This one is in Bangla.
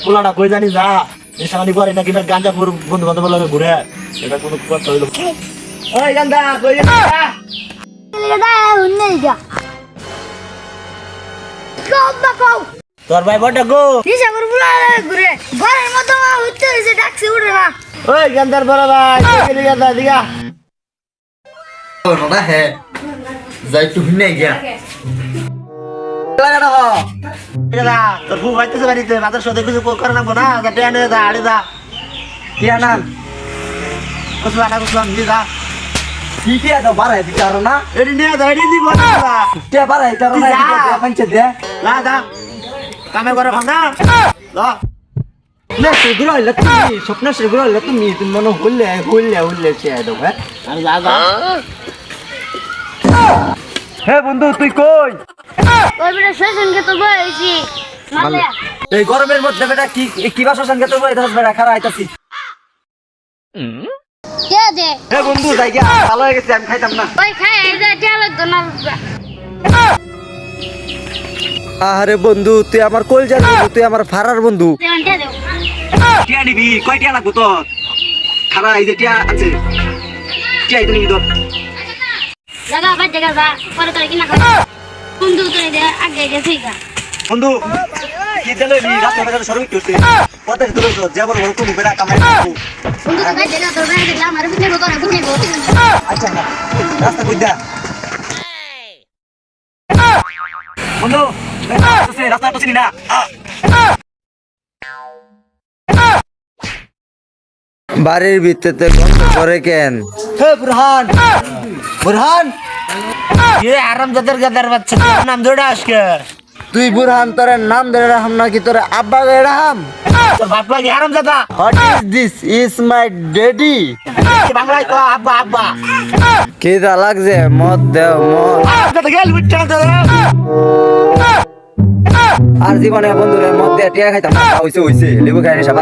পোলাটা কই জানি যা নেশানি করে নাকি না গাঁজা বন্ধু বান্ধব লাগে ঘুরে এটা কোনো কথা হইলো ওই গান্দা কই যা তোর ভাই বড় গো ওই গান্দার বড় ভাই কই গান্দা দিগা না হে যাই একটু ভিনে গিয়া লাগা দাও এলা তোর বউ আইতেছে বাড়িতে মাথার সাথে কিছু করে না না যা টেনে যা আড়ে যা কি আনান কুসলা দি যা কি কি দাও বাড়াই দিতার না এডি নিয়ে যা এডি দিব না কে বাড়াই দিতার না এটা পঞ্চায়েত দে লা যা কামে করে ভাঙা লা না সেগুলো হইলে তুমি স্বপ্ন সেগুলো হইলে তুমি মনে হইলে সে দাও হ্যাঁ আরে যা যা হে বন্ধু তুই কই এই গরমের মধ্যে বেটা কি বাসা সঙ্গে তো বই দাস বেটা খারা আইতাছি হে বন্ধু যাই গিয়া ভালো হয়ে গেছে আমি খাইতাম না আরে বন্ধু তুই আমার কল জানি তুই আমার ফারার বন্ধু টিয়া নিবি কয় টিয়া লাগবো তোর খারা এই যে টিয়া আছে টিয়া এটা নিবি তোর বন্ধু কি জানো নি রাস্তা বেটা সরবি করতে কত দূর তো যাবার বড় তুমি বেটা কামাই আচ্ছা না রাস্তা কই দা বন্ধু রাস্তা তো চিনি না বাড়ির ভিতরে গন্ধ করে কেন? হে বুরহান বুরহান ये आराम गदर बच्चा नाम जोड़ा आजके তুই বুরহান তোর নাম ধরে রাখম নাকি তোর আব্বা ধরে রাখম? तो बाप लगे आराम ज्यादा what is this is my daddy. Bangla को अब्बा अब्बा খিদা লাগছে মদ দেও মদ। आपका तो गेल बिट्टा तो আর জীবনে বন্ধুরে মদ দিয়ে টিয়া খাইতাম না হইছে লেবু খাই নেশা